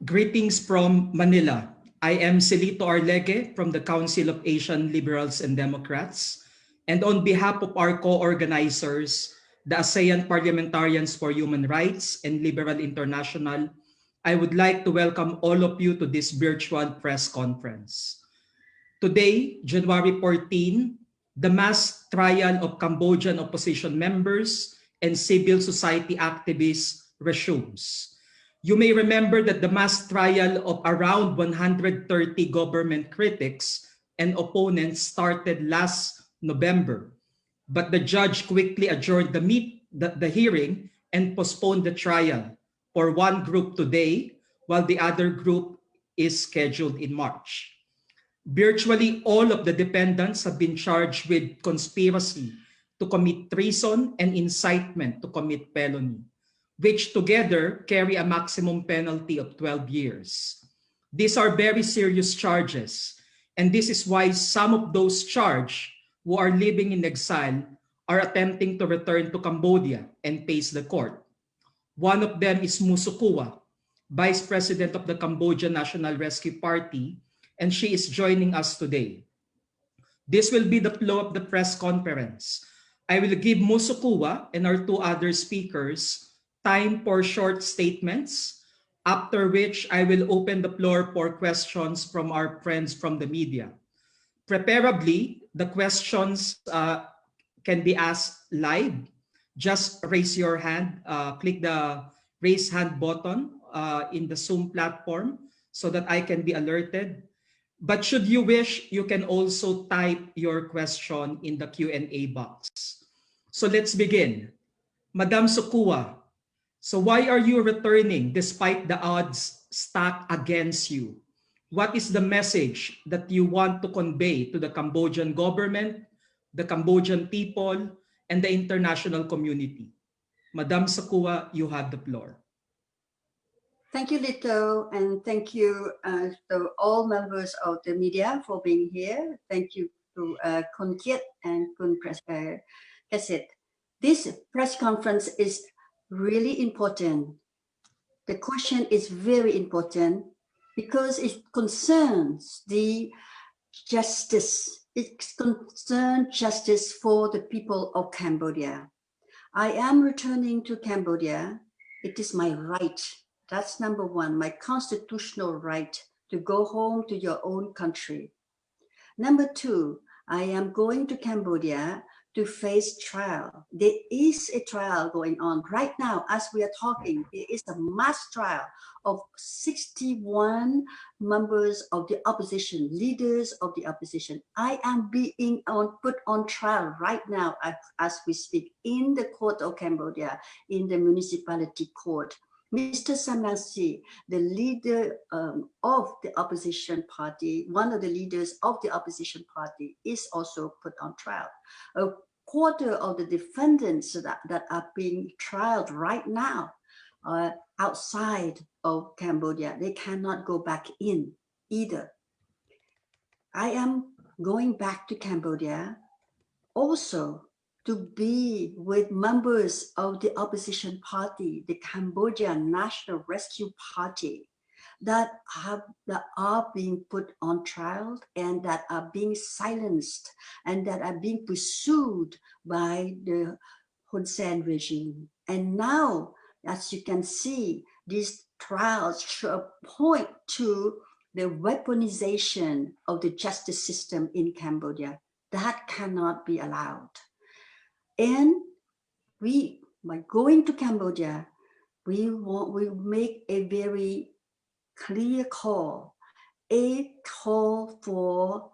Greetings from Manila. I am Celito Arlegue from the Council of Asian Liberals and Democrats. And on behalf of our co-organizers, the ASEAN Parliamentarians for Human Rights and Liberal International, I would like to welcome all of you to this virtual press conference. Today, January 14, the mass trial of Cambodian opposition members and civil society activists resumes. You may remember that the mass trial of around 130 government critics and opponents started last November, but the judge quickly adjourned the hearing and postponed the trial for one group today, while the other group is scheduled in March. Virtually all of the defendants have been charged with conspiracy to commit treason and incitement to commit felony, which together carry a maximum penalty of 12 years. These are very serious charges, and this is why some of those charged who are living in exile are attempting to return to Cambodia and face the court. One of them is Musukua, Vice President of the Cambodian National Rescue Party, and she is joining us today. This will be the flow of the press conference. I will give Musukua and our two other speakers time for short statements, after which I will open the floor for questions from our friends from the media. Preferably, the questions can be asked live. Just raise your hand, click the raise hand button in the Zoom platform so that I can be alerted. But should you wish, you can also type your question in the Q&A box. So let's begin. Madam Sukua, so why are you returning despite the odds stacked against you? What is the message that you want to convey to the Cambodian government, the Cambodian people, and the international community? Madam Sukua, you have the floor. Thank you, Lito, and thank you to all members of the media for being here. Thank you to Kun Kiet and Kun Kasit. This press conference is really important. The question is very important because it concerns the justice. It concerns justice for the people of Cambodia. I am returning to Cambodia. It is my right. That's number one, my constitutional right to go home to your own country. Number two, I am going to Cambodia to face trial. There is a trial going on right now as we are talking. It is a mass trial of 61 members of the opposition, leaders of the opposition. I am being put on trial right now as we speak in the court of Cambodia, in the municipality court. Mr. Samnasi, the leader of the opposition party, one of the leaders of the opposition party, is also put on trial. A quarter of the defendants that are being trialed right now are outside of Cambodia. They cannot go back in either. I am going back to Cambodia also to be with members of the opposition party, the Cambodian National Rescue Party, that are being put on trial and that are being silenced and that are being pursued by the Hun Sen regime. And now, as you can see, these trials point to the weaponization of the justice system in Cambodia. That cannot be allowed. And by going to Cambodia, we make a very clear call, a call for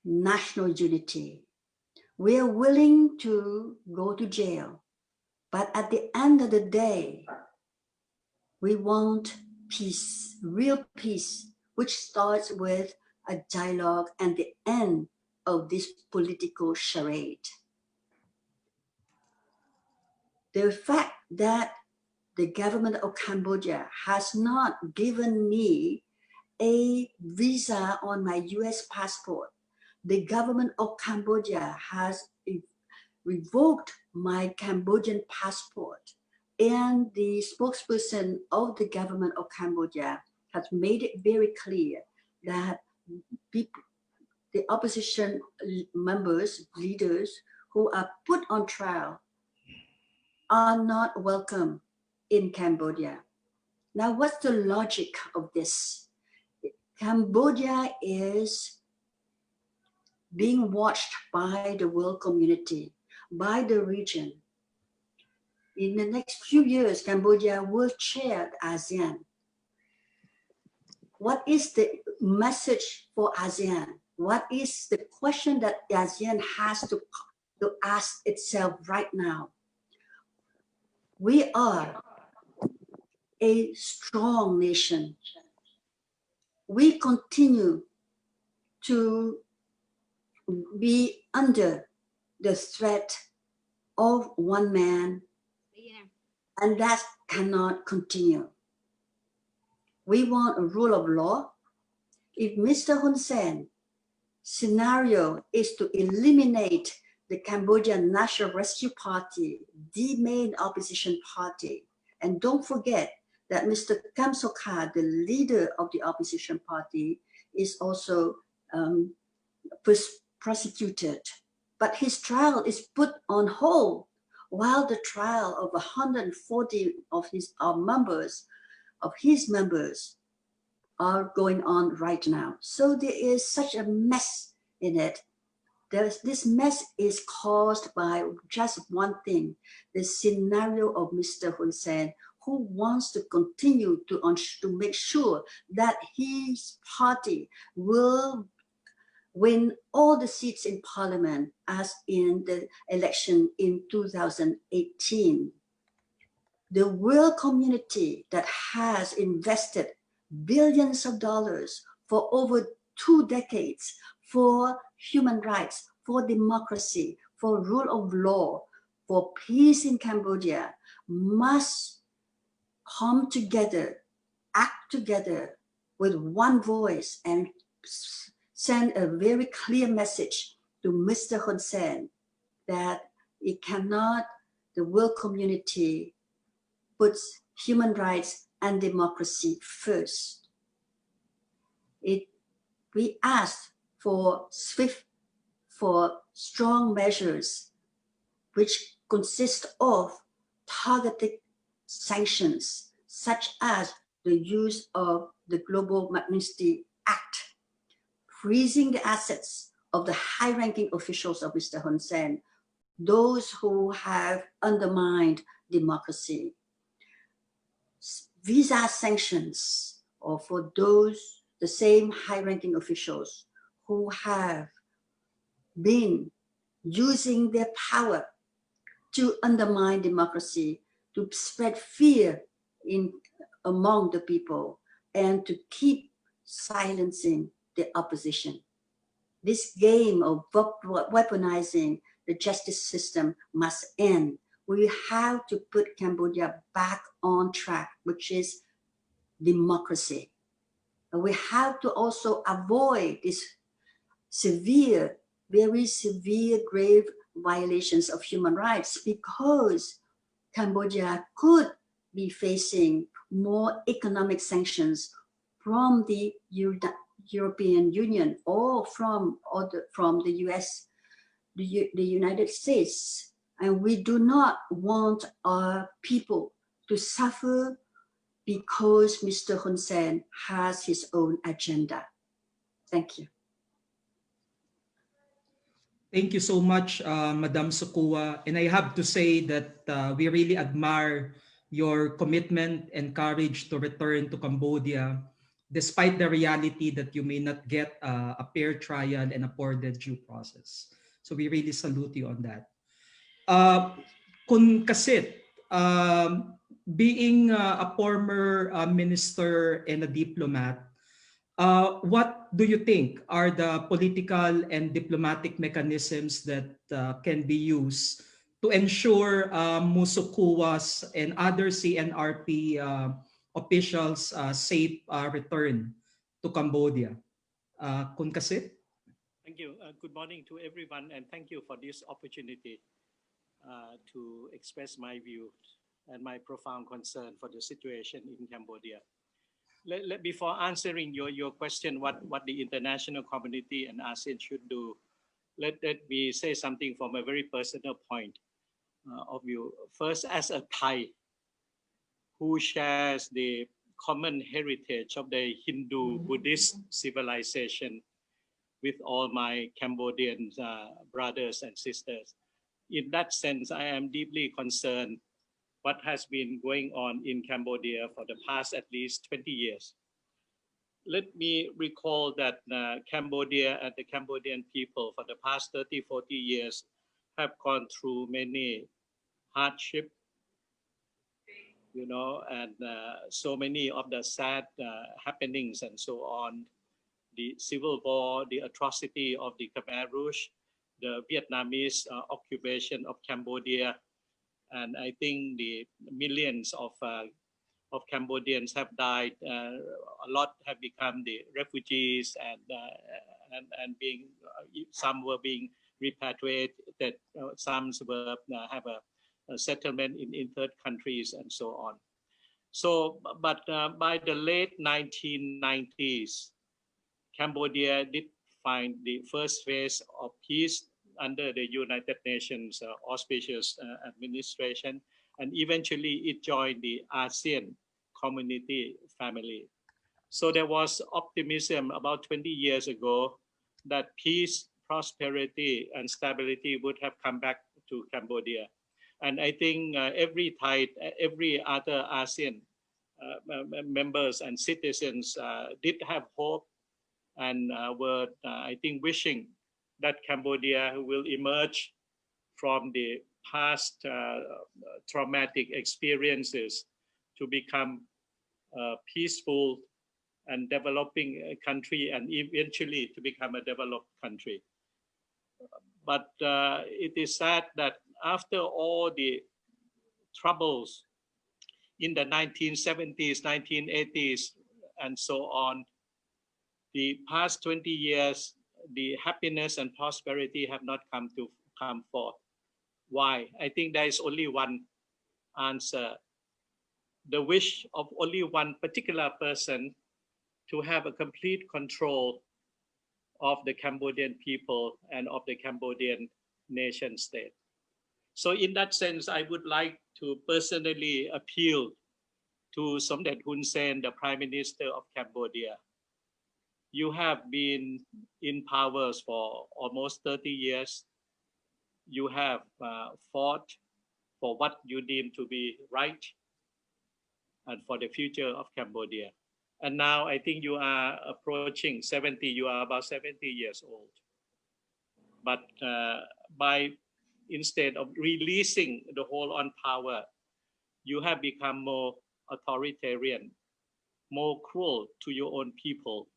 national unity. We are willing to go to jail, but at the end of the day, we want peace, real peace, which starts with a dialogue and the end of this political charade. The fact that the government of Cambodia has not given me a visa on my US passport. The government of Cambodia has revoked my Cambodian passport. And the spokesperson of the government of Cambodia has made it very clear that people, the opposition members, leaders who are put on trial are not welcome in Cambodia. Now, what's the logic of this? Cambodia is being watched by the world community, by the region. In the next few years, Cambodia will chair ASEAN. What is the message for ASEAN? What is the question that ASEAN has to ask itself right now? We are a strong nation. We continue to be under the threat of one man, and that cannot continue. We want a rule of law. If Mr. Hun Sen scenario is to eliminate the Cambodian National Rescue Party, the main opposition party, and don't forget that Mr. Kam Sokha, the leader of the opposition party, is also prosecuted. But his trial is put on hold while the trial of 140 of his members are going on right now. So there is such a mess in it. This mess is caused by just one thing, the scenario of Mr. Hun Sen, who wants to continue to make sure that his party will win all the seats in parliament as in the election in 2018. The world community that has invested billions of dollars for over 2 decades for human rights, for democracy, for rule of law, for peace in Cambodia must come together, act together with one voice and send a very clear message to Mr. Hun Sen that it cannot, the world community puts human rights and democracy first. We ask for strong measures which consist of targeted sanctions, such as the use of the Global Magnitsky Act, freezing the assets of the high-ranking officials of Mr. Hun Sen, those who have undermined democracy, visa sanctions, or for those, the same high-ranking officials who have been using their power to undermine democracy, to spread fear among the people, and to keep silencing the opposition. This game of weaponizing the justice system must end. We have to put Cambodia back on track, which is democracy. And we have to also avoid these severe, very severe, grave violations of human rights, because Cambodia could be facing more economic sanctions from the European Union or from the US, the United States. And we do not want our people to suffer because Mr. Hun Sen has his own agenda. Thank you. Thank you so much, Madam Sukua. And I have to say that we really admire your commitment and courage to return to Cambodia, despite the reality that you may not get a fair trial and afforded due process. So we really salute you on that. Kun Kasit, being a former minister and a diplomat, what do you think are the political and diplomatic mechanisms that can be used to ensure Musukuwa's and other CNRP officials' safe return to Cambodia? Kun Kasit? Thank you. Good morning to everyone, and thank you for this opportunity to express my view and my profound concern for the situation in Cambodia. before answering your question, what the international community and ASEAN should do, let me say something from a very personal point of view. First, as a Thai who shares the common heritage of the Hindu Buddhist civilization with all my Cambodian brothers and sisters, in that sense, I am deeply concerned what has been going on in Cambodia for the past at least 20 years. Let me recall that Cambodia and the Cambodian people for the past 30, 40 years have gone through many hardship, and so many of the sad happenings and so on. The civil war, the atrocity of the Khmer Rouge, the Vietnamese occupation of Cambodia, and I think the millions of Cambodians have died. A lot have become the refugees, and being some were being repatriated. Some were have a settlement in third countries and so on. So, but by the late 1990s, Cambodia did find the first phase of peace under the United Nations auspicious administration, and eventually it joined the ASEAN community family. So there was optimism about 20 years ago that peace, prosperity, and stability would have come back to Cambodia. And I think every other ASEAN members and citizens did have hope and were, I think, wishing that Cambodia will emerge from the past traumatic experiences to become a peaceful and developing country, and eventually to become a developed country. But it is sad that after all the troubles in the 1970s, 1980s, and so on, the past 20 years, the happiness and prosperity have not come forth. Why? I think there is only one answer. The wish of only one particular person to have a complete control of the Cambodian people and of the Cambodian nation state. So in that sense, I would like to personally appeal to Somdet Hun Sen, the Prime Minister of Cambodia. You have been in power for almost 30 years. You have fought for what you deem to be right and for the future of Cambodia. And now I think you are approaching 70, you are about 70 years old. But instead of releasing the hold on power, you have become more authoritarian, more cruel to your own people,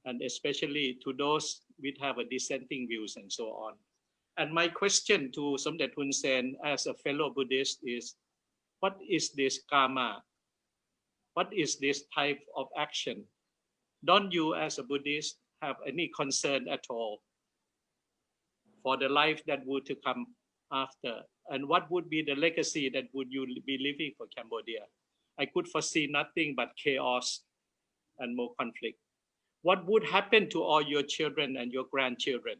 and especially to those which have a dissenting views and so on. And my question to Somdet Hun Sen as a fellow Buddhist is, what is this karma? What is this type of action? Don't you as a Buddhist have any concern at all for the life that would to come after? And what would be the legacy that would you be leaving for Cambodia? I could foresee nothing but chaos and more conflict. What would happen to all your children and your grandchildren?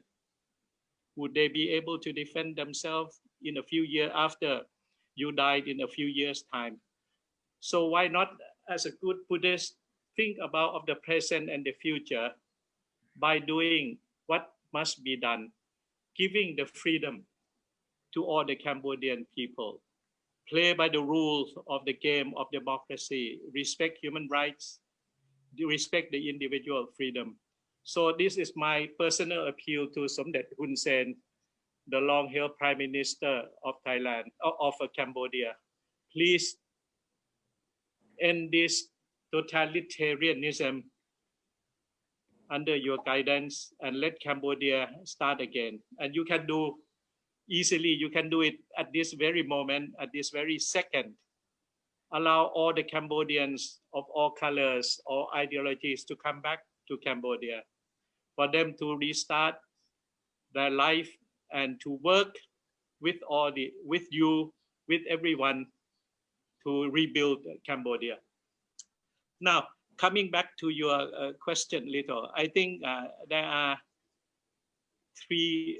Would they be able to defend themselves in a few years after you died in a few years' time? So why not, as a good Buddhist, think about of the present and the future by doing what must be done, giving the freedom to all the Cambodian people, play by the rules of the game of democracy, respect human rights, respect the individual freedom. So this is my personal appeal to Somdet Hun Sen, the long-held Prime Minister of Thailand, of Cambodia. Please end this totalitarianism under your guidance and let Cambodia start again. And you can do easily, you can do it at this very moment, at this very second. Allow all the Cambodians of all colors or ideologies to come back to Cambodia, for them to restart their life and to work with you, with everyone to rebuild Cambodia. Now, coming back to your question, Lito, I think there are three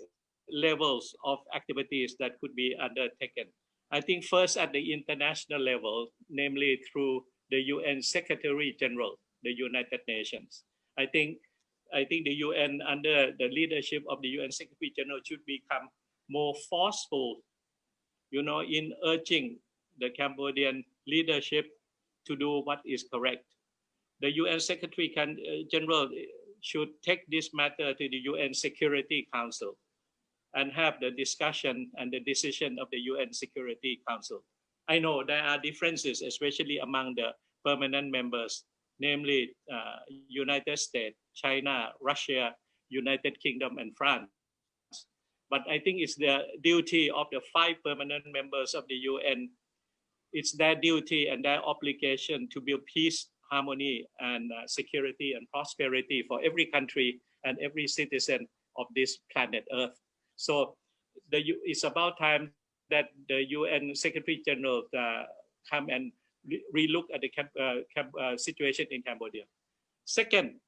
levels of activities that could be undertaken. I think first at the international level, namely through the UN Secretary General, the United Nations. I think the UN under the leadership of the UN Secretary General should become more forceful, in urging the Cambodian leadership to do what is correct. The UN Secretary General should take this matter to the UN Security Council and have the discussion and the decision of the UN Security Council. I know there are differences, especially among the permanent members, namely United States, China, Russia, United Kingdom, and France. But I think it's the duty of the 5 permanent members of the UN. It's their duty and their obligation to build peace, harmony, and security and prosperity for every country and every citizen of this planet Earth. So it's about time that the UN Secretary General come and relook at the situation in Cambodia. Second,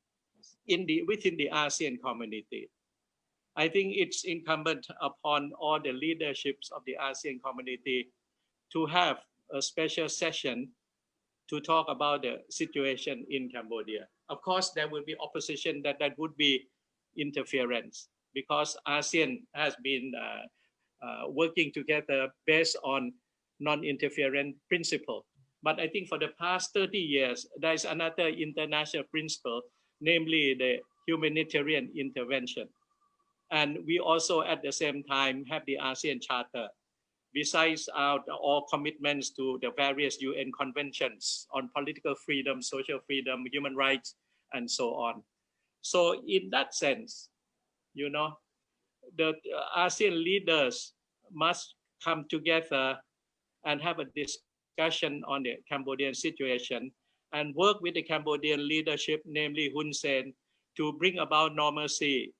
within the ASEAN community, I think it's incumbent upon all the leaderships of the ASEAN community to have a special session to talk about the situation in Cambodia. Of course, there will be opposition that would be interference, because ASEAN has been working together based on non-interference principle. But I think for the past 30 years, there is another international principle, namely the humanitarian intervention. And we also at the same time have the ASEAN Charter, besides all commitments to the various UN conventions on political freedom, social freedom, human rights, and so on. So in that sense, the ASEAN leaders must come together and have a discussion on the Cambodian situation and work with the Cambodian leadership, namely Hun Sen, to bring about normalcy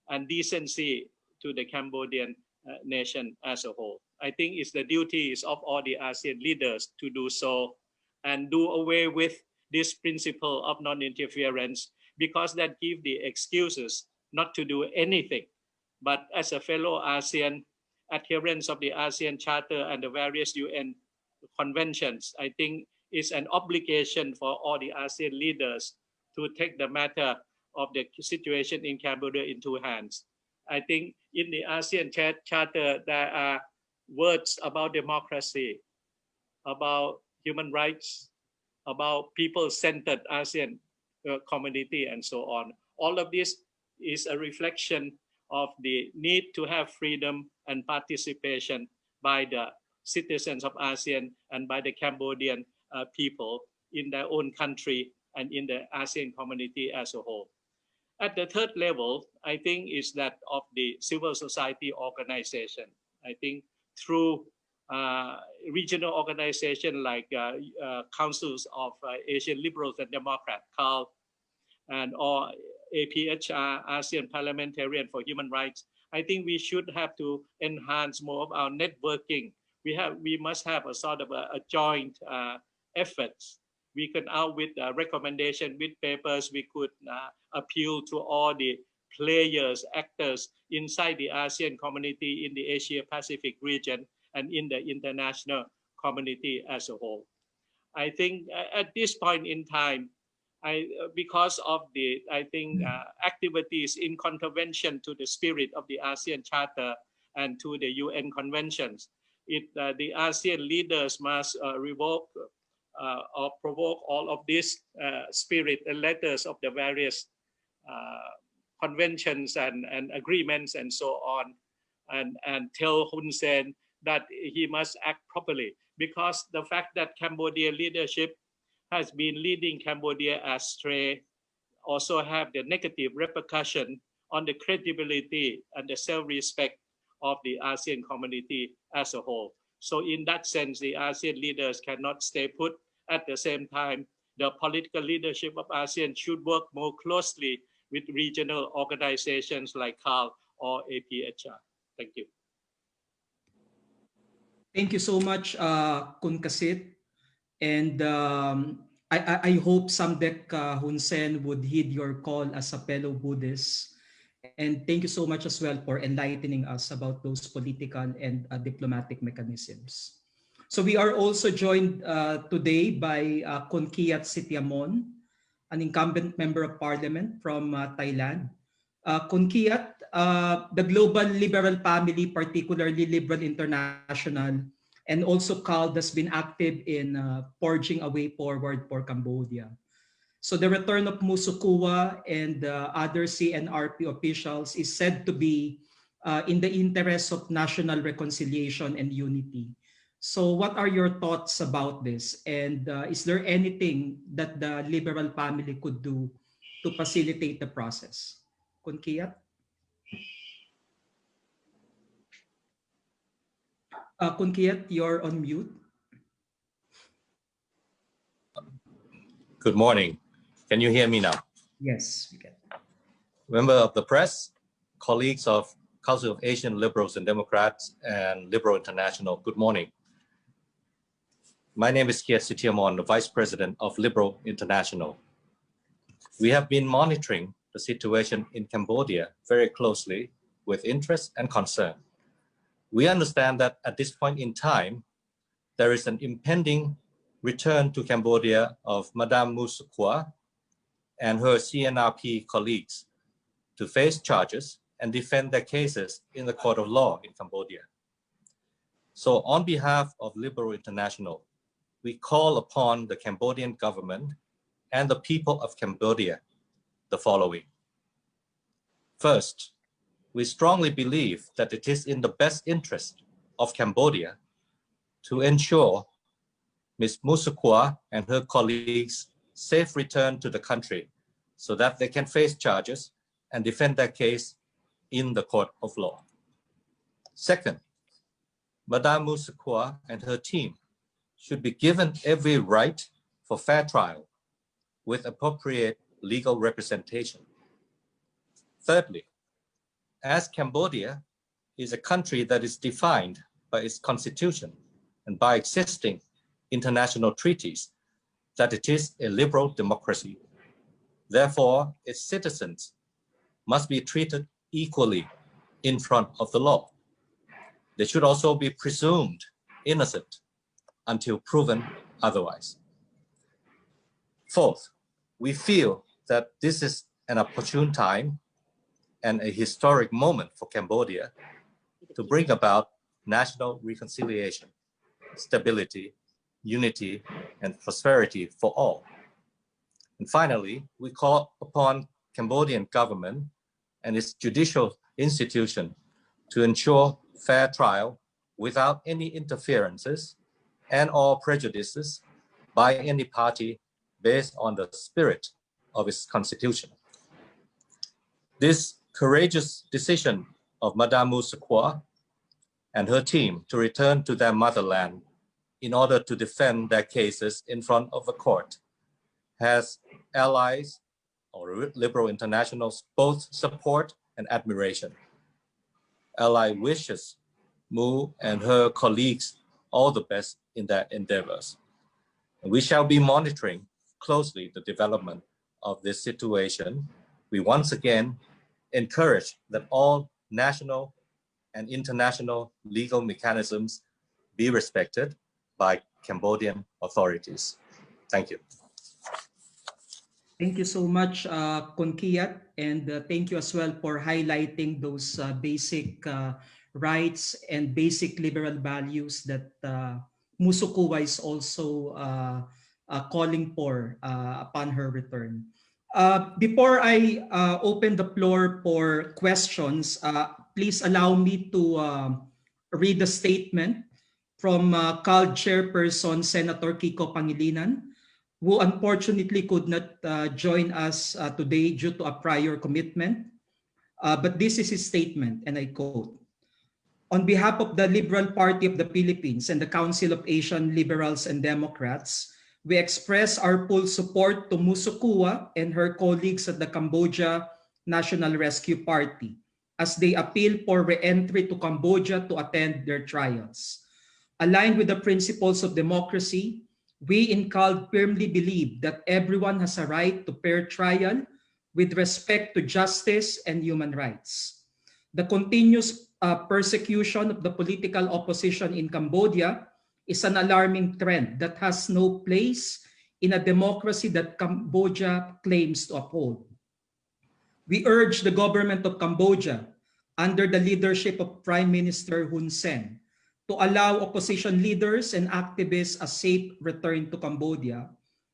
and decency to the Cambodian nation as a whole. I think it's the duties of all the ASEAN leaders to do so and do away with this principle of non-interference, because that gives the excuses not to do anything. But as a fellow ASEAN, adherents of the ASEAN Charter and the various UN conventions, I think it's an obligation for all the ASEAN leaders to take the matter of the situation in Cambodia into hands. I think in the ASEAN Charter, there are words about democracy, about human rights, about people-centered ASEAN community, and so on. All of this is a reflection of the need to have freedom and participation by the citizens of ASEAN and by the Cambodian people in their own country and in the ASEAN community as a whole. At the third level, I think is that of the civil society organization. I think through regional organizations like Councils of Asian Liberals and Democrats, CAL, or APHR, ASEAN Parliamentarian for Human Rights, I think we should have to enhance more of our networking. We must have a sort of a joint efforts. We can out with recommendation, with papers, we could appeal to all the players, actors inside the ASEAN community, in the Asia-Pacific region, and in the international community as a whole. I think at this point in time, because of the, activities in contravention to the spirit of the ASEAN Charter and to the UN conventions, the ASEAN leaders must revoke or provoke all of this spirit and letters of the various conventions and agreements and so on, and tell Hun Sen that he must act properly, because the fact that Cambodian leadership has been leading Cambodia astray also have the negative repercussion on the credibility and the self-respect of the ASEAN community as a whole. So in that sense, the ASEAN leaders cannot stay put. At the same time, the political leadership of ASEAN should work more closely with regional organizations like CAL or APHR. Thank you. Thank you so much, Kun Kasit. And I hope Samdek Hun Sen would heed your call as a fellow Buddhist. And thank you so much as well for enlightening us about those political and diplomatic mechanisms. So we are also joined today by Kun Kiat Sitiamon, an incumbent member of parliament from Thailand. Kun Kiat, the global liberal family, particularly Liberal International, and also CALD has been active in forging a way forward for Cambodia. So the return of Musukua and other CNRP officials is said to be in the interest of national reconciliation and unity. So what are your thoughts about this? And is there anything that the liberal family could do to facilitate the process? Kun Kiat? Kun Kiat, you're on mute. Good morning. Can you hear me now? Yes, we can. Member of the press, colleagues of Council of Asian Liberals and Democrats and Liberal International, good morning. My name is Kiat Sitiamon, the Vice President of Liberal International. We have been monitoring the situation in Cambodia very closely with interest and concern. We understand that at this point in time, there is an impending return to Cambodia of Madame Musukwa and her CNRP colleagues to face charges and defend their cases in the court of law in Cambodia. So on behalf of Liberal International, we call upon the Cambodian government and the people of Cambodia the following. First, we strongly believe that it is in the best interest of Cambodia to ensure Ms. Musukwa and her colleagues' safe return to the country so that they can face charges and defend their case in the court of law. Second, Madame Musukwa and her team should be given every right for fair trial with appropriate legal representation. Thirdly, as Cambodia is a country that is defined by its constitution and by existing international treaties, that it is a liberal democracy. Therefore, its citizens must be treated equally in front of the law. They should also be presumed innocent until proven otherwise. Fourth, we feel that this is an opportune time and a historic moment for Cambodia to bring about national reconciliation, stability, unity, and prosperity for all. And finally, we call upon Cambodian government and its judicial institution to ensure fair trial without any interferences and or prejudices by any party based on the spirit of its constitution. This courageous decision of Madame Musukwa and her team to return to their motherland in order to defend their cases in front of a court has allies or liberal internationals both support and admiration. Ally wishes Mu and her colleagues all the best in their endeavors. And we shall be monitoring closely the development of this situation. We once again encourage that all national and international legal mechanisms be respected by Cambodian authorities. Thank you. Thank you so much, Kun Kiat, and thank you as well for highlighting those basic rights and basic liberal values that Musukwa is also calling for upon her return. Before I open the floor for questions, please allow me to read the statement from CALD Chairperson Senator Kiko Pangilinan, who unfortunately could not join us today due to a prior commitment. But this is his statement, and I quote, "On behalf of the Liberal Party of the Philippines and the Council of Asian Liberals and Democrats, we express our full support to Musukwa and her colleagues at the Cambodia National Rescue Party as they appeal for re-entry to Cambodia to attend their trials. Aligned with the principles of democracy, We in CALD firmly believe that everyone has a right to fair trial with respect to justice and human rights. The continuous persecution of the political opposition in Cambodia is an alarming trend that has no place in a democracy that Cambodia claims to uphold. We urge the government of Cambodia, under the leadership of Prime Minister Hun Sen, to allow opposition leaders and activists a safe return to Cambodia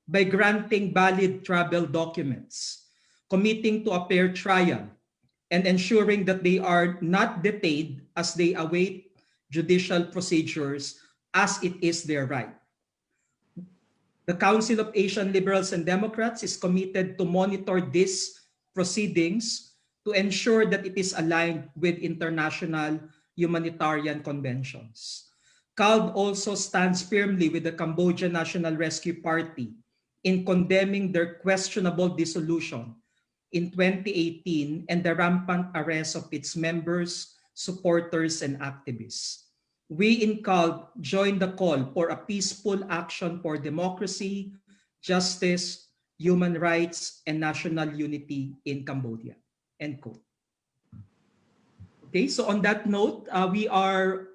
by granting valid travel documents, committing to a fair trial, and ensuring that they are not detained as they await judicial procedures as it is their right. The Council of Asian Liberals and Democrats is committed to monitor these proceedings to ensure that it is aligned with international humanitarian conventions. CALD also stands firmly with the Cambodian National Rescue Party in condemning their questionable dissolution in 2018 and the rampant arrest of its members, supporters, and activists. We in CALD join the call for a peaceful action for democracy, justice, human rights, and national unity in Cambodia. End quote. Okay, so on that note, we are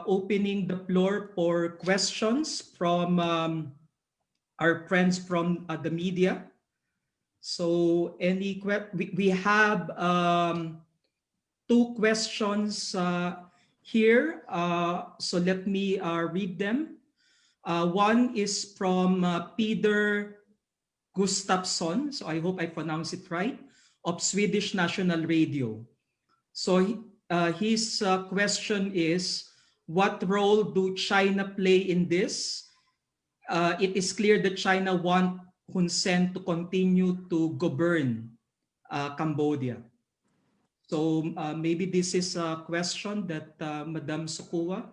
opening the floor for questions from our friends from the media. So we have two questions here. So let me read them. One is from Peter Gustafsson, so I hope I pronounce it right, of Swedish National Radio. So his question is, what role do China play in this? It is clear that China wants Hun Sen to continue to govern Cambodia. So maybe this is a question that Madam Sukua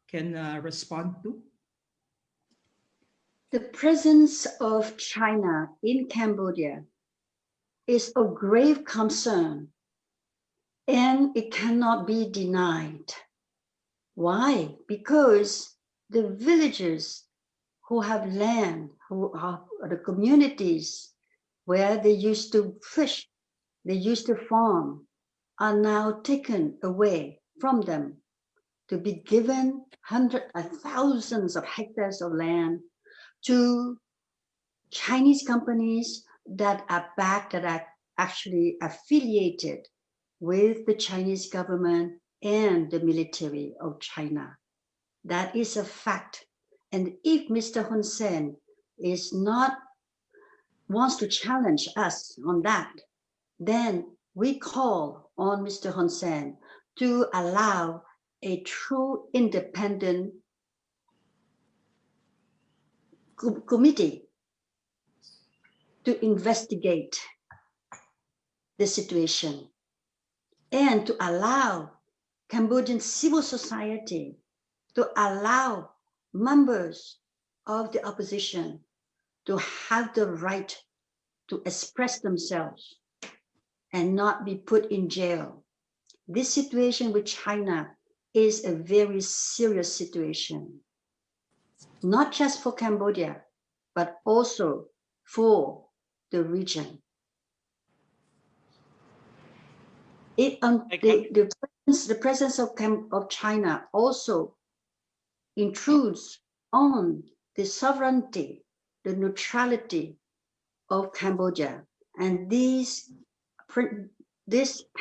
can respond to. The presence of China in Cambodia is of grave concern, and it cannot be denied. Why? Because the villagers who have land, who are the communities where they used to fish, they used to farm, are now taken away from them to be given hundreds of thousands of hectares of land to Chinese companies that are backed, that are actually affiliated with the Chinese government and the military of China. That is a fact. And if Mr. Hun Sen wants to challenge us on that, then we call on Mr. Hun Sen to allow a true independent committee to investigate the situation and to allow Cambodian civil society, to allow members of the opposition to have the right to express themselves and not be put in jail. This situation with China is a very serious situation, not just for Cambodia, but also for the region. The presence of China also intrudes on the sovereignty, the neutrality of Cambodia, and this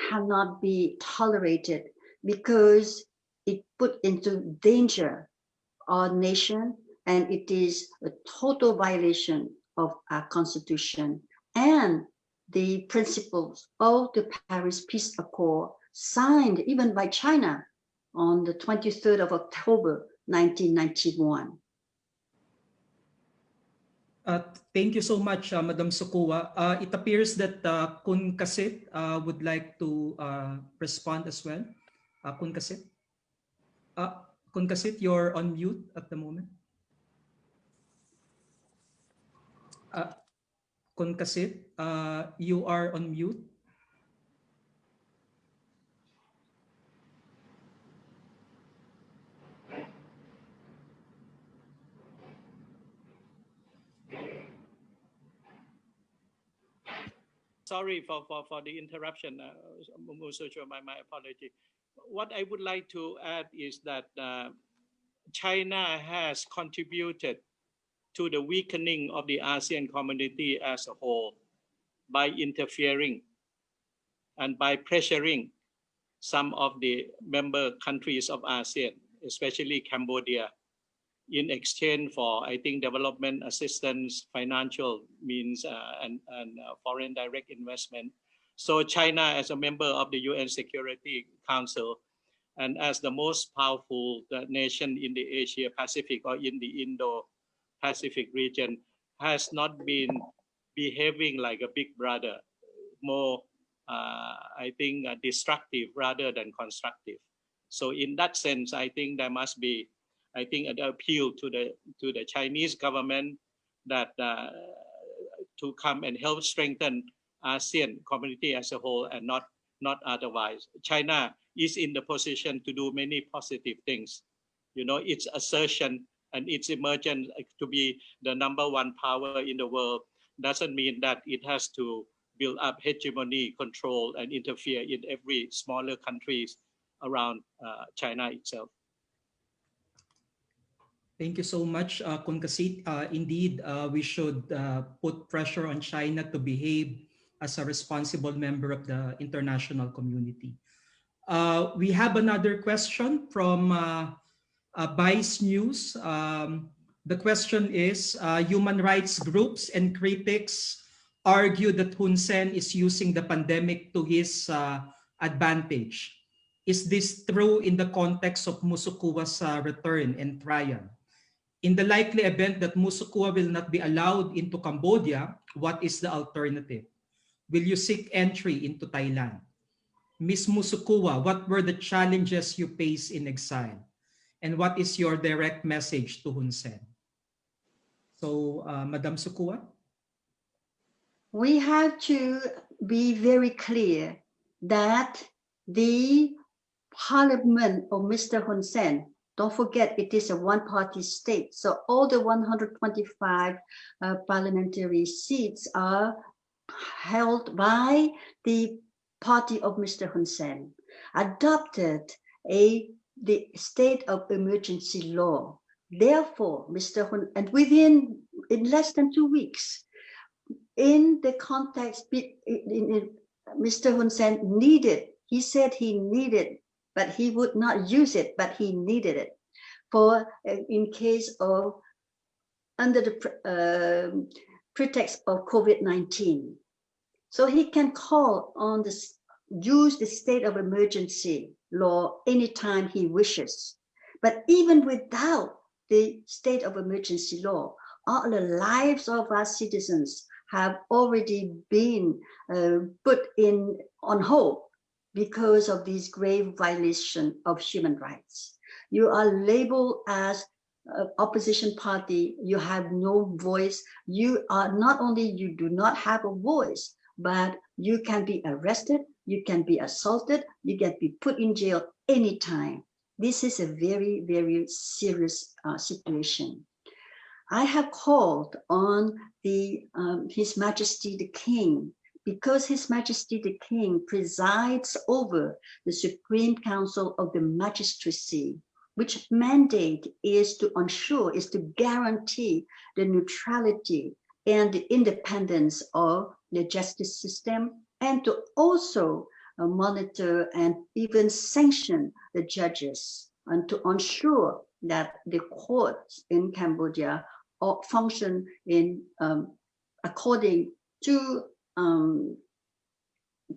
cannot be tolerated because it put into danger our nation, and it is a total violation of our constitution and the principles of the Paris Peace Accord, signed even by China on the 23rd of October, 1991. Thank you so much, Madam Sukua. It appears that Kun Kasit would like to respond as well. Kun Kasit? Kun Kasit, you're on mute at the moment. Kun Kasit, you are on mute. Sorry for the interruption, Musucho, my apology. What I would like to add is that China has contributed to the weakening of the ASEAN community as a whole by interfering and by pressuring some of the member countries of ASEAN, especially Cambodia, in exchange for, I think, development assistance, financial means, and foreign direct investment. So China, as a member of the UN Security Council, and as the most powerful nation in the Asia Pacific or in the Indo-Pacific region, has not been behaving like a big brother, more, I think, destructive rather than constructive. So in that sense, I think there must be, I think, an appeal to the Chinese government that to come and help strengthen ASEAN community as a whole and not otherwise. China is in the position to do many positive things. You know, its assertion and its emergence to be the #1 power in the world doesn't mean that it has to build up hegemony, control, and interfere in every smaller countries around China itself. Thank you so much, Kun Kasit. Indeed, we should put pressure on China to behave as a responsible member of the international community. We have another question from Vice News. The question is, human rights groups and critics argue that Hun Sen is using the pandemic to his advantage. Is this true in the context of Musukuwa's return and trial? In the likely event that Musukuwa will not be allowed into Cambodia, what is the alternative? Will you seek entry into Thailand? Ms. Musukuwa, what were the challenges you faced in exile? And what is your direct message to Hun Sen? So, Madam Sukuwa? We have to be very clear that the parliament of Mr. Hun Sen, don't forget it is a one-party state, so all the 125 parliamentary seats are held by the party of Mr. Hun Sen, adopted the state of emergency law. Therefore, Mr. Hun, and in less than 2 weeks, in the context, Mr. Hun Sen needed, he said he needed, but he would not use it, but he needed it for in case of under the pretext of COVID-19. So he can call on use the state of emergency law anytime he wishes. But even without the state of emergency law, all the lives of our citizens have already been put on hold because of these grave violations of human rights. You are labeled as opposition party, you have no voice. You are not only, you do not have a voice, but you can be arrested, you can be assaulted, you can be put in jail anytime. This is a very, very serious situation. I have called on His Majesty the King, because His Majesty the King presides over the Supreme Council of the Magistracy, which mandate is to ensure, is to guarantee the neutrality and the independence of the justice system, and to also monitor and even sanction the judges, and to ensure that the courts in Cambodia function in according to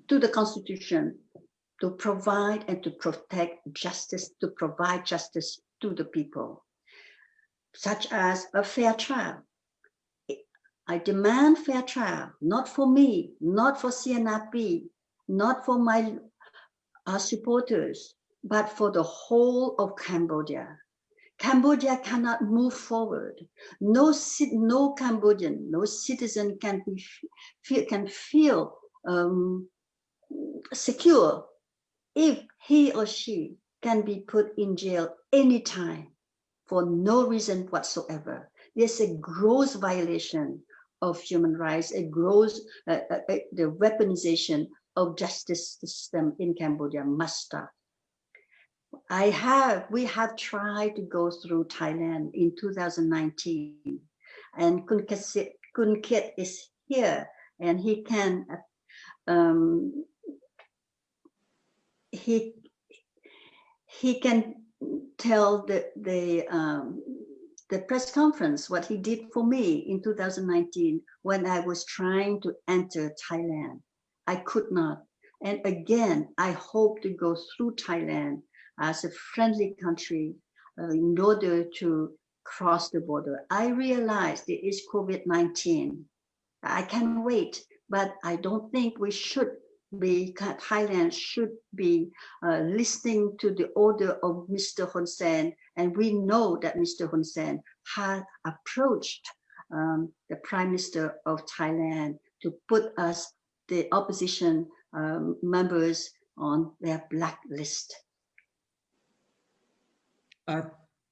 the Constitution, to provide and to protect justice, to provide justice to the people, such as a fair trial. I demand fair trial, not for me, not for CNRP, not for my supporters, but for the whole of Cambodia. Cambodia cannot move forward. No Cambodian, no citizen can feel secure if he or she can be put in jail anytime for no reason whatsoever. There's a gross violation of human rights, it grows, the weaponization of justice system in Cambodia must stop. We have tried to go through Thailand in 2019, and Kun Kit is here, and he can he can tell the press conference what he did for me in 2019 when I was trying to enter Thailand. I could not. And again, I hope to go through Thailand as a friendly country in order to cross the border. I realize there is COVID-19. I can wait, but I don't think Thailand should be listening to the order of Mr. Hun Sen. And we know that Mr. Hun Sen had approached the Prime Minister of Thailand to put us, the opposition members, on their blacklist.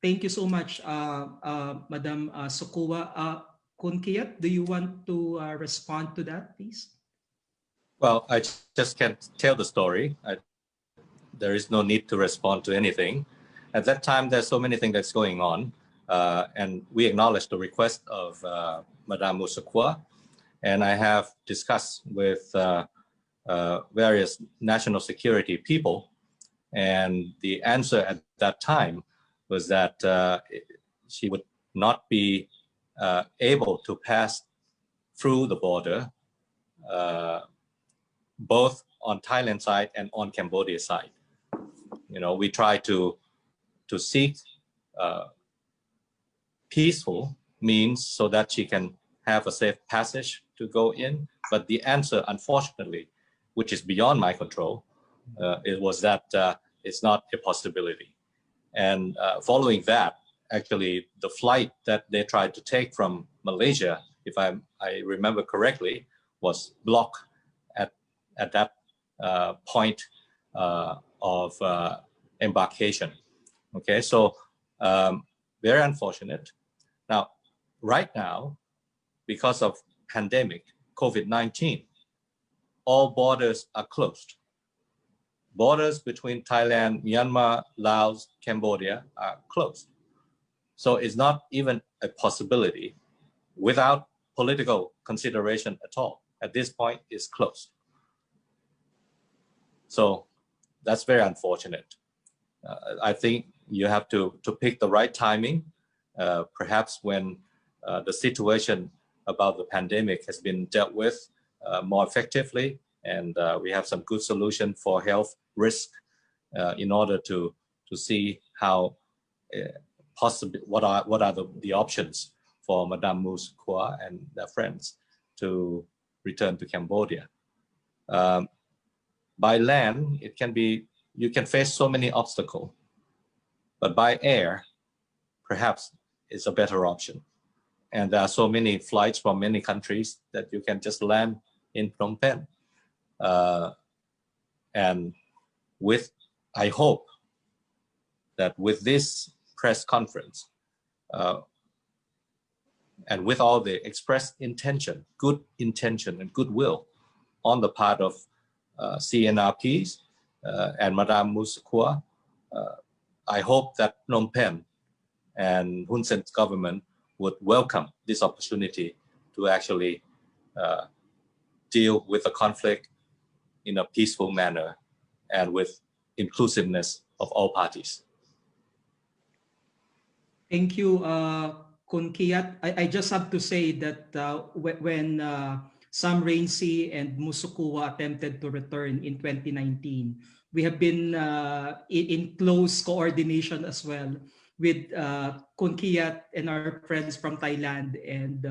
Thank you so much, Madam Sukua. Kun Kiat, do you want to respond to that, please? Well, I just can't tell the story. There is no need to respond to anything. At that time, there's so many things that's going on, and we acknowledge the request of Madame Musukwa, and I have discussed with various national security people, and the answer at that time was that she would not be able to pass through the border, both on Thailand side and on Cambodia side. You know, we try to seek peaceful means so that she can have a safe passage to go in. But the answer, unfortunately, which is beyond my control, it was that it's not a possibility. And following that, actually, the flight that they tried to take from Malaysia, if I remember correctly, was blocked at that point of embarkation. Okay, so very unfortunate. Now, right now, because of pandemic, COVID-19, all borders are closed. Borders between Thailand, Myanmar, Laos, Cambodia are closed. So it's not even a possibility without political consideration at all. At this point, it's closed. So that's very unfortunate. I think you have to pick the right timing, perhaps when the situation about the pandemic has been dealt with more effectively, and we have some good solution for health risk in order to see how what are the options for Madame Musukwa and their friends to return to Cambodia. By land, it can be, you can face so many obstacles, but by air, perhaps it's a better option. And there are so many flights from many countries that you can just land in Phnom Penh. And I hope that with this press conference, and with all the expressed intention, good intention and goodwill on the part of CNRPs and Madame Musukwa, I hope that Phnom Penh and Hun Sen's government would welcome this opportunity to actually deal with the conflict in a peaceful manner and with inclusiveness of all parties. Thank you, Kun Kiat. I just have to say that when Sam Rainsy and Musukwa attempted to return in 2019, we have been in close coordination as well with Kun Kiat and our friends from Thailand. And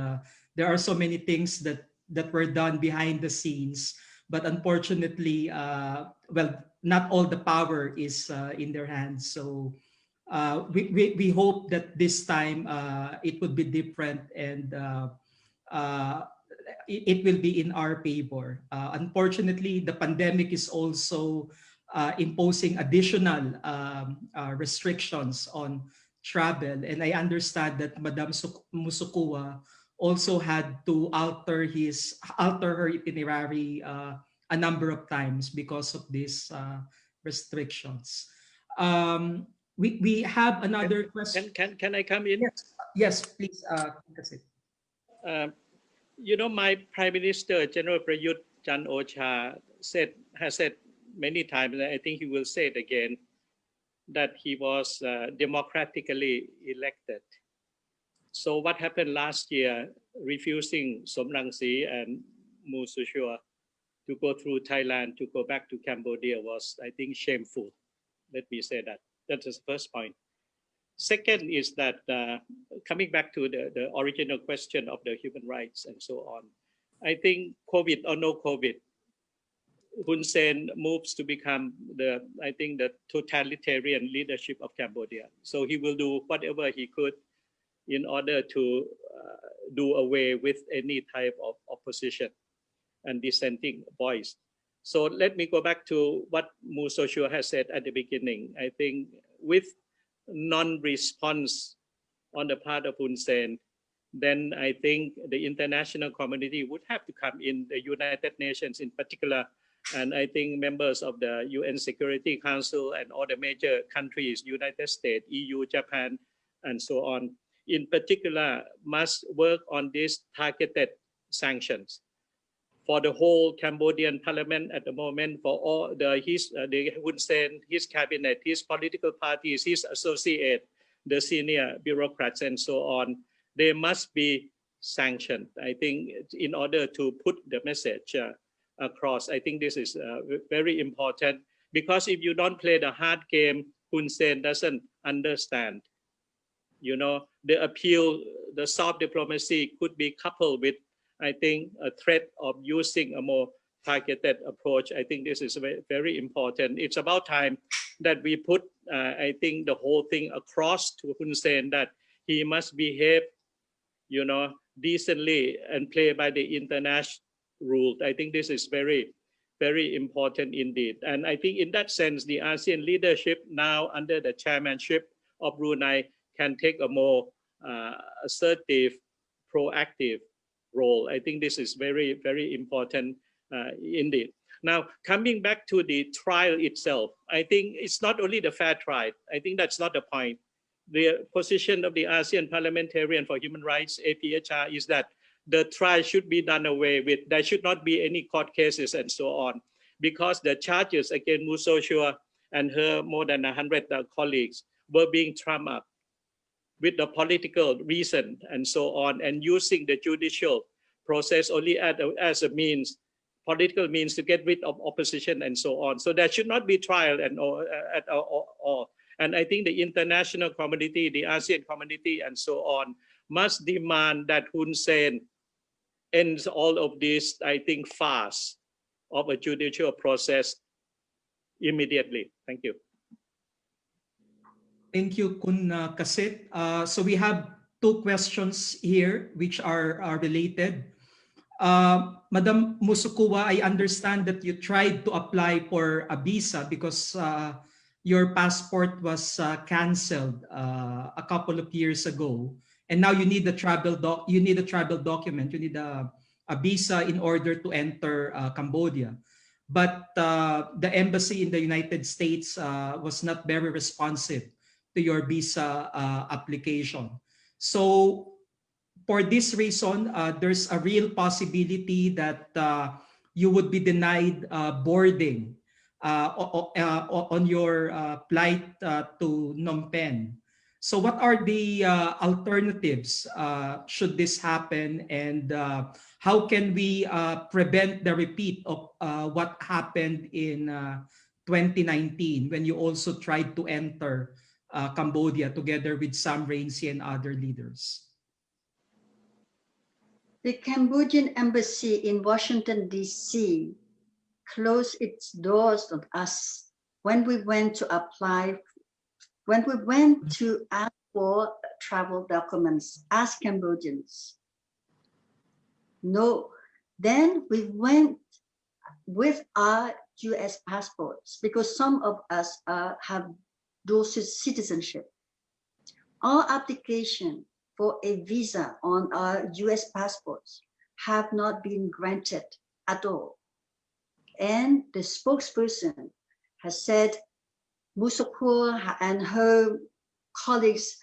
there are so many things that were done behind the scenes. But unfortunately, well, not all the power is in their hands. So we hope that this time it would be different, and it will be in our favor. Unfortunately, the pandemic is also imposing additional restrictions on travel. And I understand that Madame Musukwa also had to alter her itinerary a number of times because of these restrictions. We have another question. Can I come in? Yes, please. That's it. You know, my Prime Minister, General Prayut Chan-o-cha, has said many times, and I think he will say it again, that he was democratically elected. So what happened last year, refusing Som Rangsi and Mu Sushua to go through Thailand to go back to Cambodia was, I think, shameful. Let me say that. That's the first point. Second is that coming back to the original question of the human rights and so on, I think COVID or no COVID, Hun Sen moves to become the totalitarian leadership of Cambodia. So he will do whatever he could in order to do away with any type of opposition and dissenting voice. So let me go back to what Mu Sochua has said at the beginning. I think with non-response on the part of Hun Sen, then I think the international community would have to come in, the United Nations in particular, and I think members of the UN Security Council and all the major countries, United States, EU, Japan, and so on, in particular, must work on these targeted sanctions for the whole Cambodian parliament at the moment, for all the Hun Sen, his cabinet, his political parties, his associates, the senior bureaucrats, and so on. They must be sanctioned, I think, in order to put the message across. I think this is very important, because if you don't play the hard game, Hun Sen doesn't understand. You know, the appeal, the soft diplomacy could be coupled with, I think, a threat of using a more targeted approach. I think this is very, very important. It's about time that we put, I think, the whole thing across to Hun Sen, that he must behave, you know, decently and play by the international rules. I think this is very, very important indeed. And I think in that sense, the ASEAN leadership now under the chairmanship of Brunei can take a more assertive, proactive role. I think this is very, very important indeed. Now, coming back to the trial itself, I think it's not only the fair trial. I think that's not the point. The position of the ASEAN Parliamentarian for Human Rights, APHR, is that the trial should be done away with. There should not be any court cases and so on, because the charges against Mu Sochua and her more than 100 colleagues were being trumped up with the political reason and so on, and using the judicial process only as a means, political means to get rid of opposition and so on. So there should not be trial and at all. And I think the international community, the ASEAN community and so on, must demand that Hun Sen ends all of this, I think, farce of a judicial process immediately. Thank you. Thank you, Kun Kasit. So we have two questions here which are related. Madam Musukuwa, I understand that you tried to apply for a visa because your passport was canceled a couple of years ago, and now you need a travel document. You need a visa in order to enter Cambodia. But the embassy in the United States was not very responsive to your visa application. So for this reason, there's a real possibility that you would be denied boarding on your flight to Phnom Penh. So what are the alternatives should this happen, and how can we prevent the repeat of what happened in 2019 when you also tried to enter Cambodia together with Sam Rainsy and other leaders? The Cambodian embassy in Washington, D.C. closed its doors on us when we went to ask for travel documents as Cambodians. No, then we went with our US passports because some of us have dual citizenship. Our application for a visa on our US passports have not been granted at all. And the spokesperson has said Musukur and her colleagues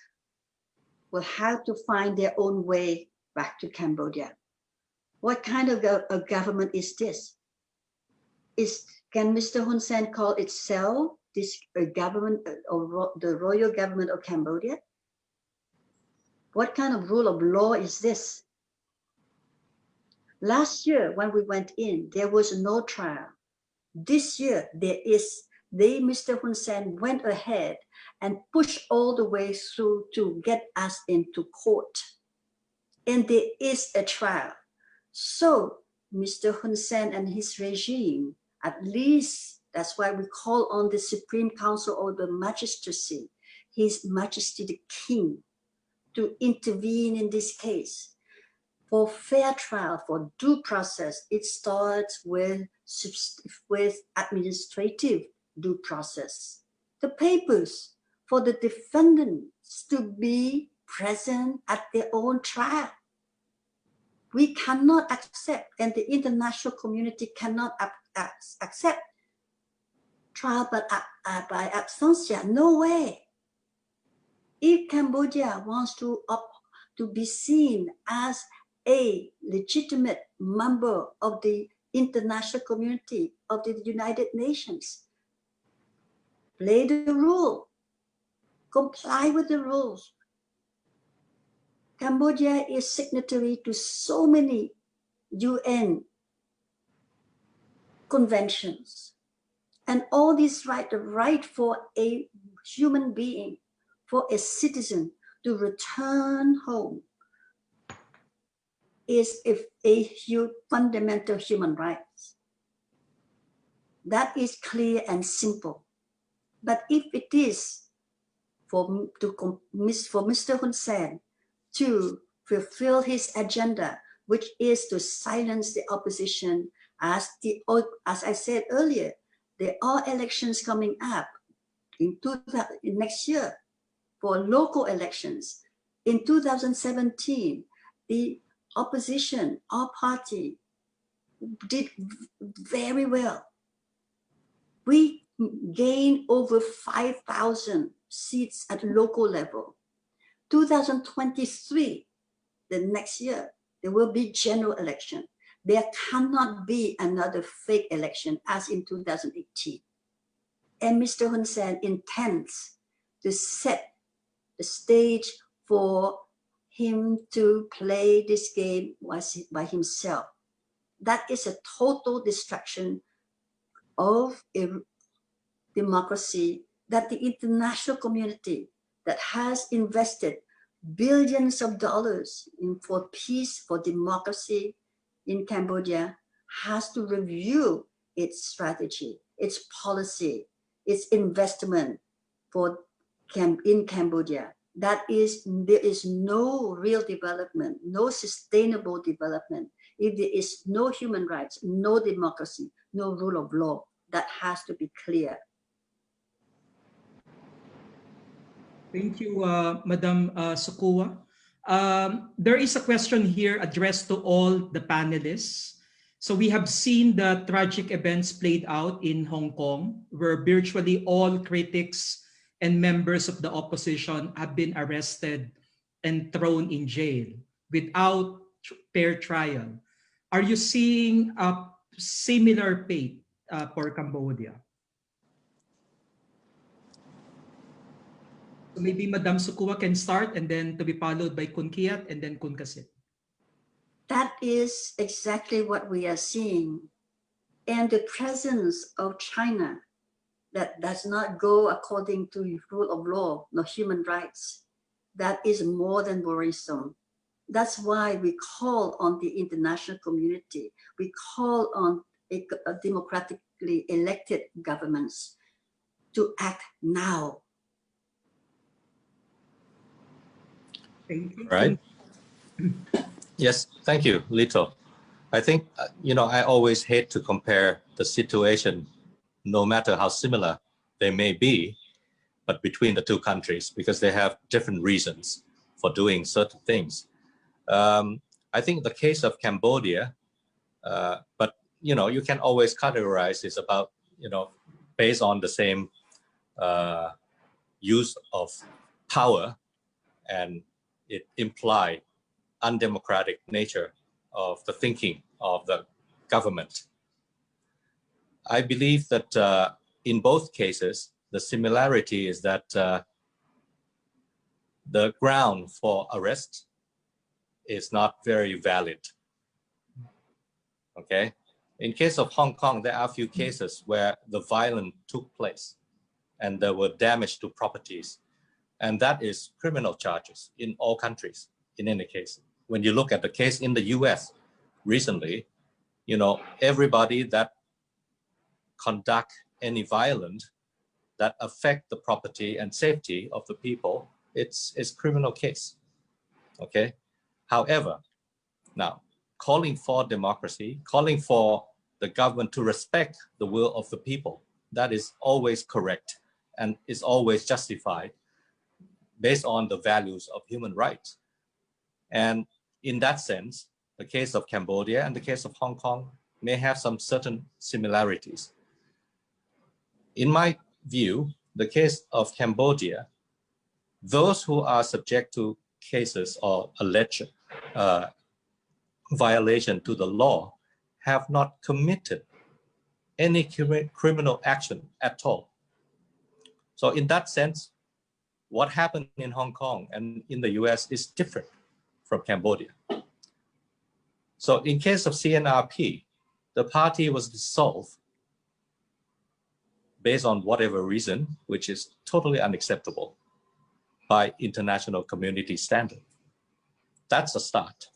will have to find their own way back to Cambodia. What kind of a government is this? Can Mr. Hun Sen call itself this government or the royal government of Cambodia? What kind of rule of law is this? Last year, when we went in, there was no trial. This year, there is. Mr. Hun Sen went ahead and pushed all the way through to get us into court. And there is a trial. So Mr. Hun Sen and his regime, at least that's why we call on the Supreme Council or the Magistracy, His Majesty the King, to intervene in this case. For fair trial, for due process, it starts with administrative due process. The papers for the defendants to be present at their own trial. We cannot accept, and the international community cannot accept trial by absentia. No way. If Cambodia wants to be seen as a legitimate member of the international community of the United Nations, play the rule, comply with the rules. Cambodia is signatory to so many UN conventions, and all this right, the right for a human being, for a citizen to return home, is a fundamental human right. That is clear and simple. But if it is for Mr. Hun Sen to fulfill his agenda, which is to silence the opposition, as I said earlier, there are elections coming up in next year for local elections. In 2017, the opposition, our party, did very well. We gained over 5,000 seats at local level. 2023, the next year, there will be general election. There cannot be another fake election as in 2018. And Mr. Hun Sen intends to set the stage for him to play this game by himself. That is a total destruction of a democracy that the international community that has invested billions of dollars for peace, for democracy in Cambodia has to review its strategy, its policy, its investment in Cambodia. There is no real development, no sustainable development. If there is no human rights, no democracy, no rule of law, that has to be clear. Thank you, Madam Sukua. There is a question here addressed to all the panelists. So we have seen the tragic events played out in Hong Kong, where virtually all critics and members of the opposition have been arrested and thrown in jail without fair trial. Are you seeing a similar fate for Cambodia? So maybe Madam Sukua can start, and then to be followed by Kun Kiat and then Kun Kasit. That is exactly what we are seeing. And the presence of China that does not go according to rule of law, no human rights, that is more than worrisome. That's why we call on the international community. We call on a democratically elected governments to act now. Thank you. Right. Yes, thank you, Lito. I think, I always hate to compare the situation, no matter how similar they may be, but between the two countries, because they have different reasons for doing certain things. I think the case of Cambodia, but you can always categorize this about based on the same use of power, and it implied undemocratic nature of the thinking of the government. I believe that in both cases, the similarity is that the ground for arrest is not very valid. Okay. In case of Hong Kong, there are a few cases where the violence took place and there were damage to properties. And that is criminal charges in all countries, in any case. When you look at the case in the US recently, everybody that conduct any violence that affect the property and safety of the people, it's criminal case, okay? However, now, calling for democracy, calling for the government to respect the will of the people, that is always correct and is always justified based on the values of human rights. And in that sense, the case of Cambodia and the case of Hong Kong may have some certain similarities. In my view, the case of Cambodia, those who are subject to cases or alleged violation to the law have not committed any criminal action at all. So in that sense, what happened in Hong Kong and in the US is different from Cambodia. So in case of CNRP, the party was dissolved based on whatever reason, which is totally unacceptable by international community standard. That's a start.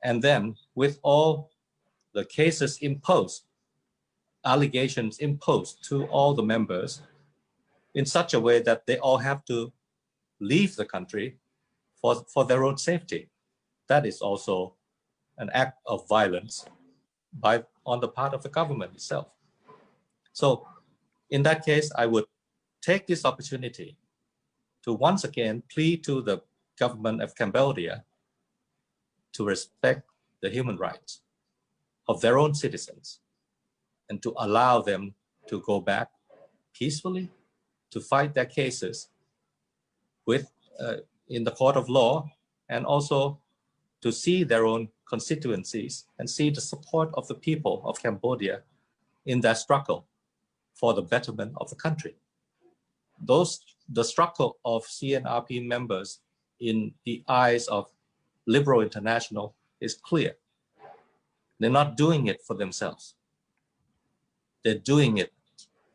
And then with all the cases imposed, allegations imposed to all the members in such a way that they all have to leave the country for their own safety. That is also an act of violence on the part of the government itself. So in that case, I would take this opportunity to once again plead to the government of Cambodia to respect the human rights of their own citizens and to allow them to go back peacefully to fight their cases in the court of law, and also to see their own constituencies and see the support of the people of Cambodia in their struggle for the betterment of the country. The struggle of CNRP members in the eyes of Liberal International is clear. They're not doing it for themselves. They're doing it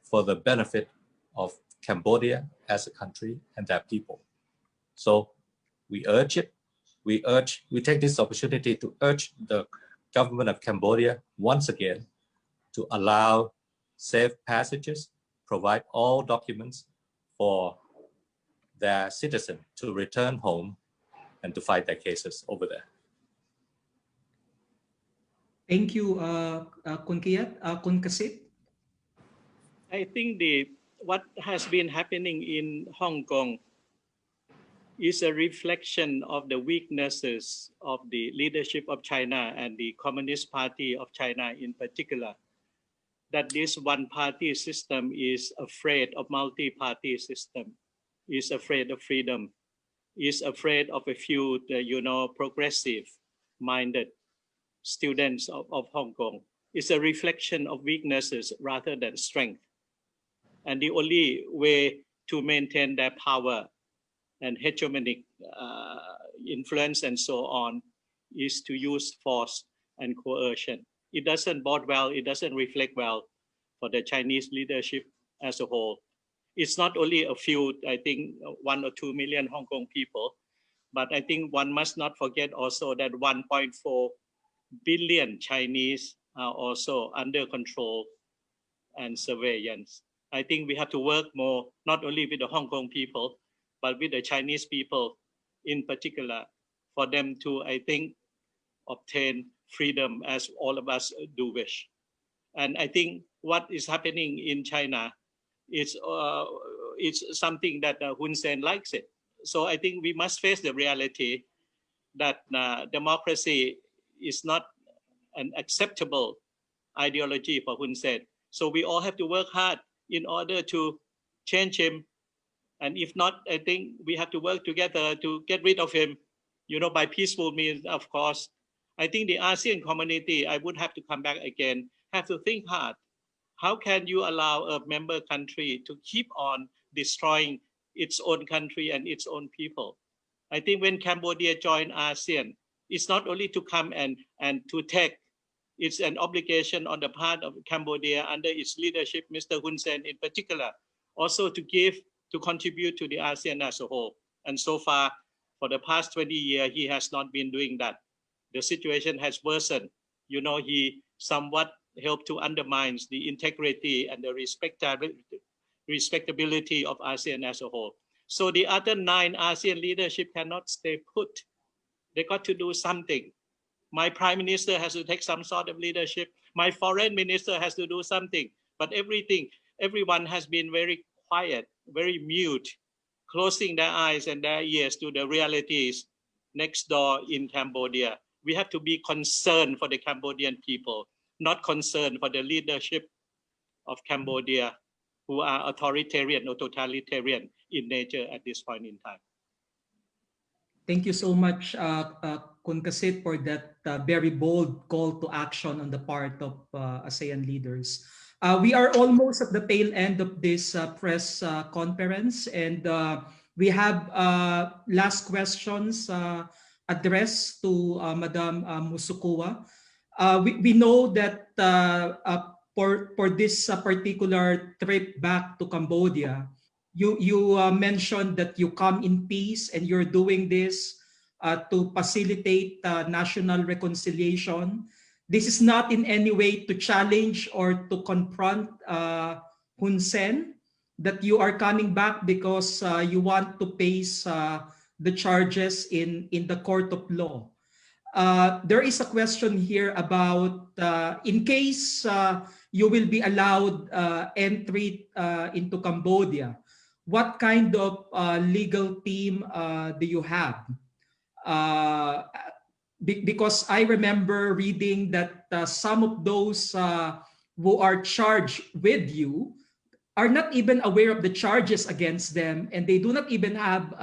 for the benefit of Cambodia as a country and their people. So we urge it. We take this opportunity to urge the government of Cambodia once again to allow safe passages, provide all documents for their citizens to return home and to fight their cases over there. Thank you, Kun Kiat. Kun Kasit? I think what has been happening in Hong Kong is a reflection of the weaknesses of the leadership of China and the Communist Party of China in particular, that this one-party system is afraid of multi-party system, is afraid of freedom, is afraid of a few, progressive-minded students of Hong Kong. It's a reflection of weaknesses rather than strength. And the only way to maintain their power and hegemonic influence and so on is to use force and coercion. It doesn't bode well, it doesn't reflect well for the Chinese leadership as a whole. It's not only a few, I think 1 or 2 million Hong Kong people, but I think one must not forget also that 1.4 billion Chinese are also under control and surveillance. I think we have to work more, not only with the Hong Kong people, but with the Chinese people in particular, for them to, I think, obtain freedom as all of us do wish. And I think what is happening in China is it's something that Hun Sen likes it. So I think we must face the reality that democracy is not an acceptable ideology for Hun Sen. So we all have to work hard in order to change him. And if not, I think we have to work together to get rid of him, by peaceful means, of course. I think the ASEAN community, I would have to come back again, have to think hard. How can you allow a member country to keep on destroying its own country and its own people? I think when Cambodia joined ASEAN, it's not only to come and to take, it's an obligation on the part of Cambodia under its leadership, Mr. Hun Sen in particular, also to contribute to the ASEAN as a whole. And so far, for the past 20 years, he has not been doing that. The situation has worsened. He somewhat helped to undermine the integrity and the respectability of ASEAN as a whole. So the other 9 ASEAN leadership cannot stay put. They got to do something. My prime minister has to take some sort of leadership. My foreign minister has to do something. But everyone has been very quiet, very mute, closing their eyes and their ears to the realities next door in Cambodia. We have to be concerned for the Cambodian people, not concerned for the leadership of Cambodia, who are authoritarian or totalitarian in nature at this point in time. Thank you so much, Kun Kasit, for that very bold call to action on the part of ASEAN leaders. We are almost at the tail end of this press conference, and we have last questions addressed to Madam Musukua. We know that for this particular trip back to Cambodia, you mentioned that you come in peace and you're doing this to facilitate national reconciliation. This is not in any way to challenge or to confront Hun Sen, that you are coming back because you want to face the charges in the court of law. There is a question here about in case you will be allowed entry into Cambodia, what kind of legal team do you have? Because I remember reading that some of those who are charged with you are not even aware of the charges against them, and they do not even have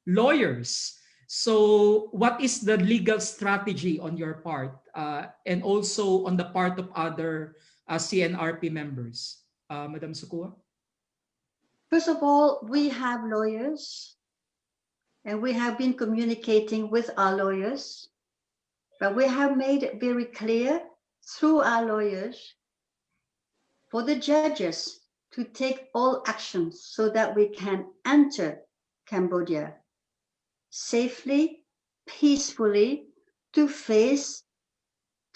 lawyers. So what is the legal strategy on your part and also on the part of other CNRP members? Madam Sukua? First of all, we have lawyers, and we have been communicating with our lawyers, but we have made it very clear through our lawyers for the judges to take all actions so that we can enter Cambodia safely, peacefully, to face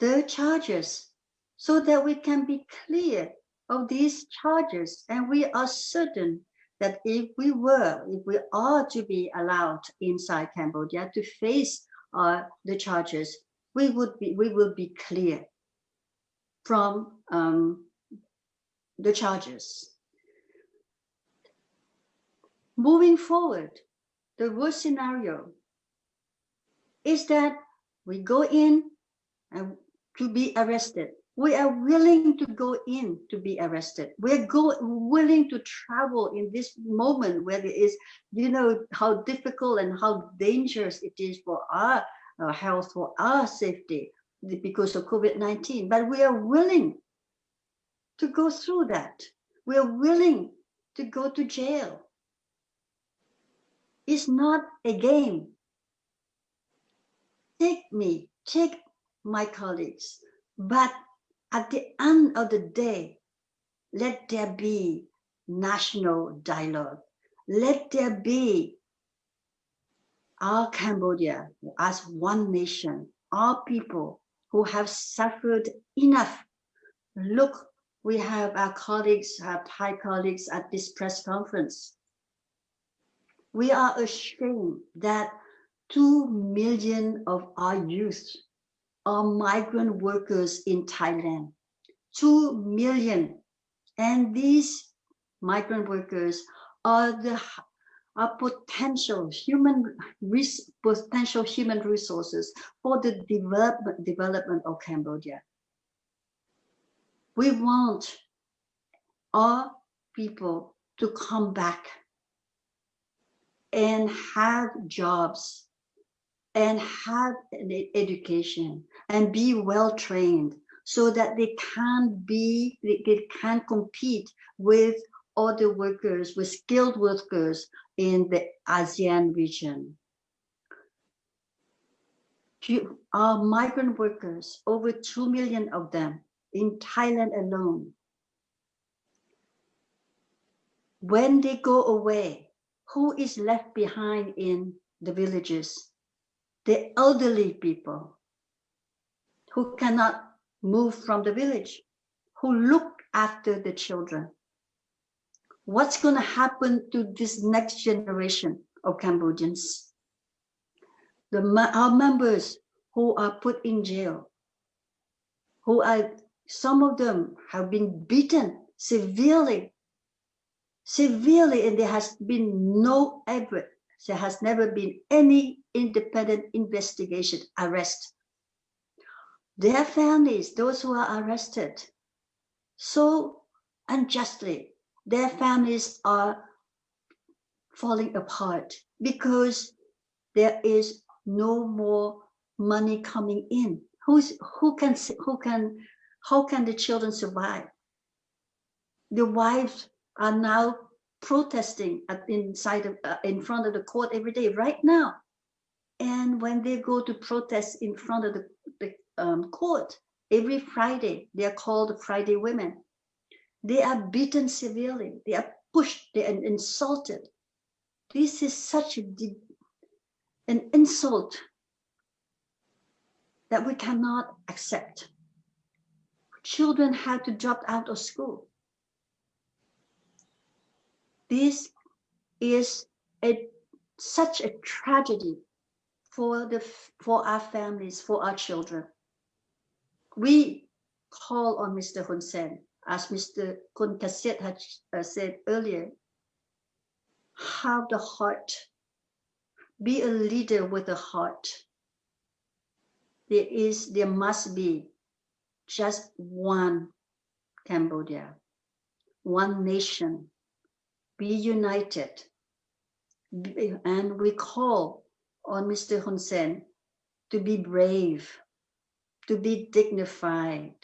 the charges, so that we can be clear of these charges. And we are certain that if we are to be allowed inside Cambodia to face the charges, we will be clear from the charges. Moving forward, the worst scenario is that we go in and to be arrested. We are willing to go in to be arrested. We're willing to travel in this moment where it is, how difficult and how dangerous it is for our health, for our safety because of COVID-19. But we are willing to go through that. We are willing to go to jail. It's not a game. Take my colleagues, but at the end of the day, let there be national dialogue. Let there be our Cambodia as one nation, our people who have suffered enough. Look, we have our colleagues, our Thai colleagues at this press conference. We are ashamed that 2 million of our youth are migrant workers in Thailand. 2 million. And these migrant workers are are potential human resources for the development of Cambodia. We want our people to come back and have jobs and have education and be well trained so that they can compete with other workers, with skilled workers in the ASEAN region. Our migrant workers, over 2 million of them in Thailand alone, when they go away, who is left behind in the villages? The elderly people who cannot move from the village, who look after the children. What's going to happen to this next generation of Cambodians? Our members who are put in jail, some of them have been beaten severely, and there has been no evidence. There has never been any independent investigation, arrest. Their families, those who are arrested, so unjustly, their families are falling apart because there is no more money coming in. How can the children survive? The wives are now protesting in front of the court every day right now. And when they go to protest in front of the court every Friday, they are called the Friday women. They are beaten severely. They are pushed. They are insulted. This is such an insult that we cannot accept. Children have to drop out of school. This is such a tragedy for our families, for our children. We call on Mr. Hun Sen, as Mr. Kun Kasit had said earlier, have the heart, be a leader with a heart. There must be just one Cambodia, one nation. Be united. And we call on Mr. Hun Sen to be brave, to be dignified,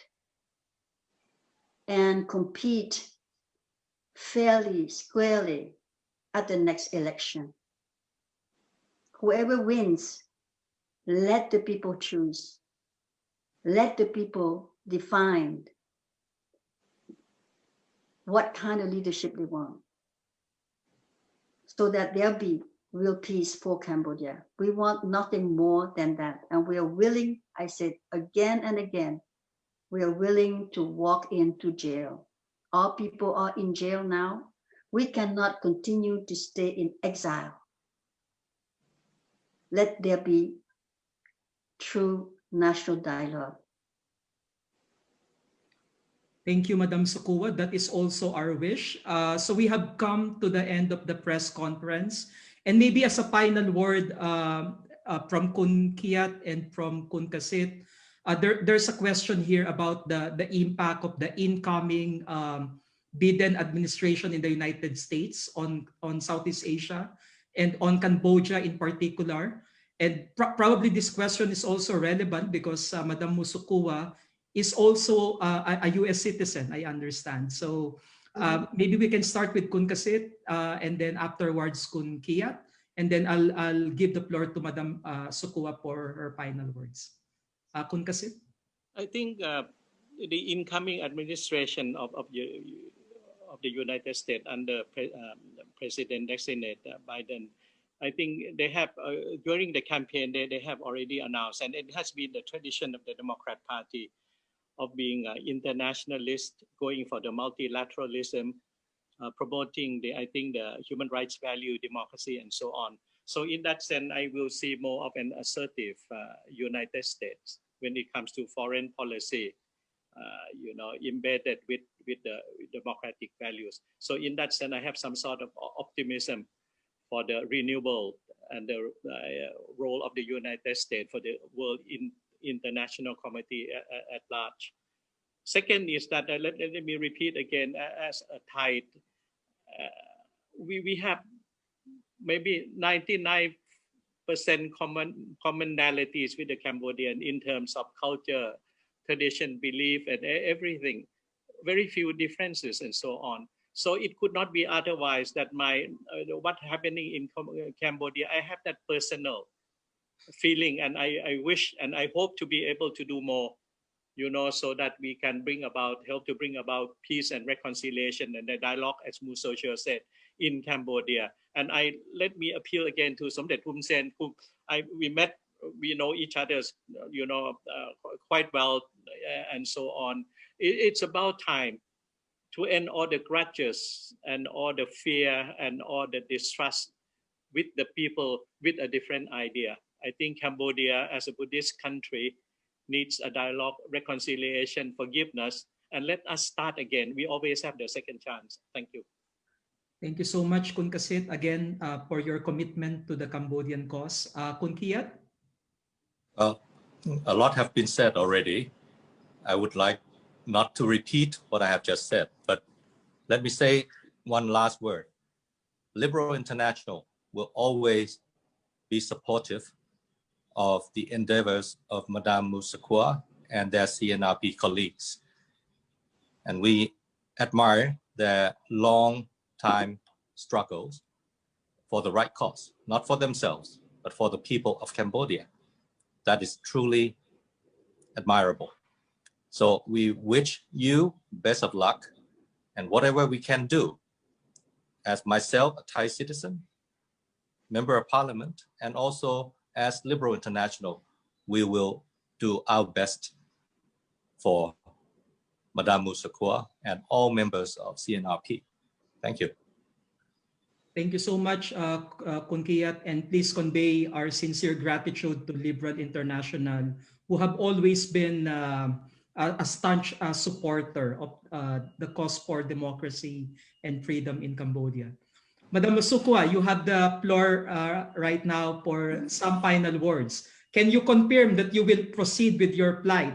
and compete fairly, squarely at the next election. Whoever wins, let the people choose. Let the people define what kind of leadership they want, so that there'll be real peace for Cambodia. We want nothing more than that. And we are willing, I said again and again, we are willing to walk into jail. Our people are in jail now. We cannot continue to stay in exile. Let there be true national dialogue. Thank you, Madam Sukua. That is also our wish. So we have come to the end of the press conference. And maybe as a final word from Kun Kiat and from Kun Kasit, there's a question here about the impact of the incoming Biden administration in the United States on Southeast Asia and on Cambodia in particular. And probably this question is also relevant because Madam Musukua is also a US citizen, I understand. So maybe we can start with Kun Kasit and then afterwards Kun Kiat, and then I'll give the floor to Madam Sukua for her final words. Kun Kasit? I think the incoming administration of the United States under President-designate Biden, I think they have, during the campaign, they have already announced, and it has been the tradition of the Democrat Party of being internationalist, going for the multilateralism, promoting I think the human rights value, democracy, and so on. So in that sense, I will see more of an assertive United States when it comes to foreign policy, embedded with the democratic values. So in that sense, I have some sort of optimism for the renewable and the role of the United States for the world international community at large. Second is that, let me repeat again, as a Thai, we have maybe 99% commonalities with the Cambodian in terms of culture, tradition, belief, and everything. Very few differences and so on. So it could not be otherwise that what happening in Cambodia, I have that personal feeling, and I wish and I hope to be able to do more, so that we can help to bring about peace and reconciliation and the dialogue, as Musocho said, in Cambodia. And let me appeal again to Somdet Hun Sen, who we know each other's, quite well, and so on. It's about time to end all the grudges and all the fear and all the distrust with the people with a different idea. I think Cambodia, as a Buddhist country, needs a dialogue, reconciliation, forgiveness, and let us start again. We always have the second chance. Thank you. Thank you so much, Kun Kasit, again, for your commitment to the Cambodian cause. Kun Kiat? A lot have been said already. I would like not to repeat what I have just said, but let me say one last word. Liberal International will always be supportive of the endeavors of Madame Musakwa and their CNRP colleagues. And we admire their long time struggles for the right cause, not for themselves, but for the people of Cambodia. That is truly admirable. So we wish you best of luck, and whatever we can do, as myself, a Thai citizen, member of parliament, and also as Liberal International, we will do our best for Madame Musakwa and all members of CNRP. Thank you. Thank you so much, Kun Kiat, and please convey our sincere gratitude to Liberal International, who have always been a staunch supporter of the cause for democracy and freedom in Cambodia. Madam Musakwa, you have the floor right now for some final words. Can you confirm that you will proceed with your plight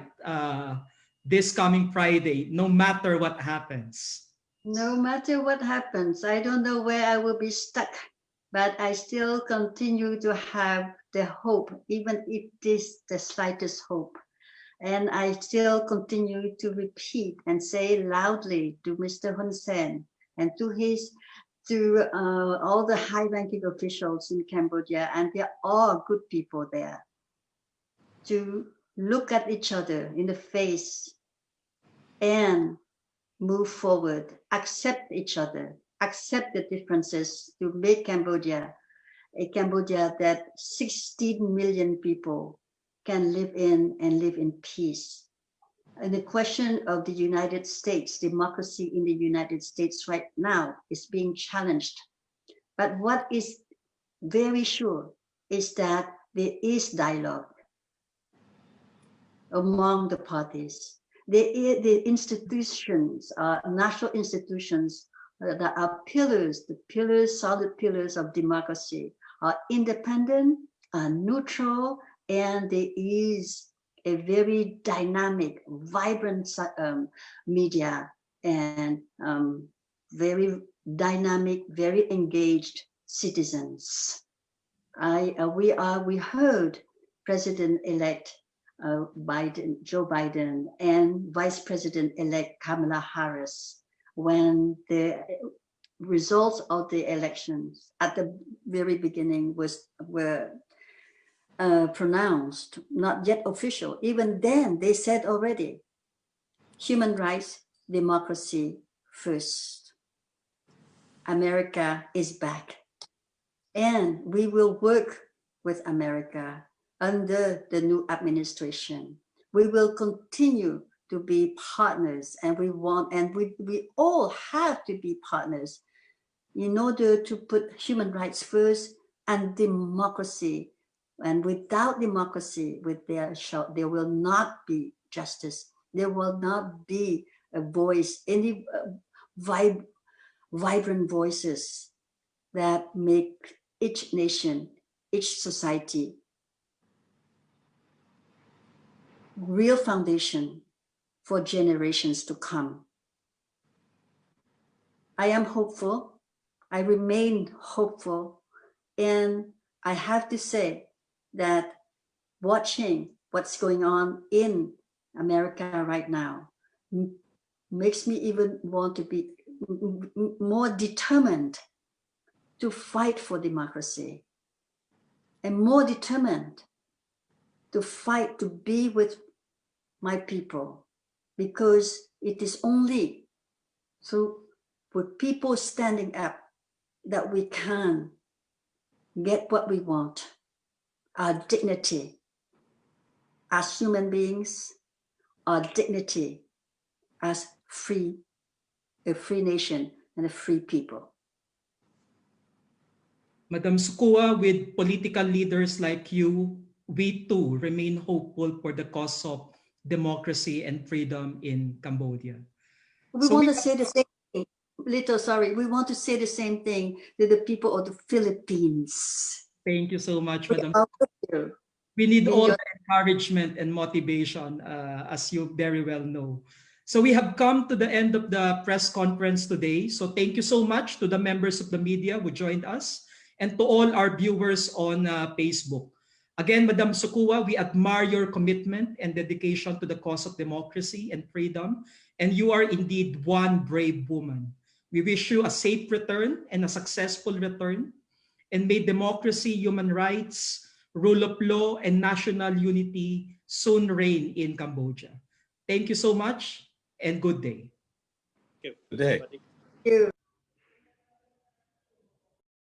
this coming Friday, no matter what happens? No matter what happens, I don't know where I will be stuck, but I still continue to have the hope, even if this the slightest hope. And I still continue to repeat and say loudly to Mr. Hun Sen and to all the high-ranking officials in Cambodia, and they're all good people there, to look at each other in the face and move forward, accept each other, accept the differences, to make Cambodia a Cambodia that 16 million people can live in and live in peace. And the question of the United States, democracy in the United States right now is being challenged. But what is very sure is that there is dialogue among the parties. The institutions, national institutions that are solid pillars of democracy, are independent, are neutral, and there is a very dynamic, vibrant media and very dynamic, very engaged citizens. We heard President-elect Joe Biden and Vice President-elect Kamala Harris when the results of the elections at the very beginning were pronounced, not yet official. Even then, they said already, human rights, democracy first. America is back. And we will work with America under the new administration. We will continue to be partners, and we all have to be partners in order to put human rights first and democracy. And without democracy, there will not be justice. There will not be a voice, any vibrant voices that make each nation, each society, real foundation for generations to come. I am hopeful. I remain hopeful. And I have to say that watching what's going on in America right now makes me even want to be more determined to fight for democracy and more determined to fight to be with my people, because it is only through with people standing up that we can get what we want, our dignity as human beings, our dignity as a free nation and a free people. Madam Sukua, with political leaders like you, we too remain hopeful for the cause of democracy and freedom in Cambodia. We want to say the same thing. We want to say the same thing to the people of the Philippines. Thank you so much, Madam. You. We need all the encouragement and motivation, as you very well know. So we have come to the end of the press conference today. So thank you so much to the members of the media who joined us and to all our viewers on Facebook. Again, Madam Sukua, we admire your commitment and dedication to the cause of democracy and freedom, and you are indeed one brave woman. We wish you a safe return and a successful return, and may democracy, human rights, rule of law, and national unity soon reign in Cambodia. Thank you so much, and good day. Thank you. Good day. Thank you.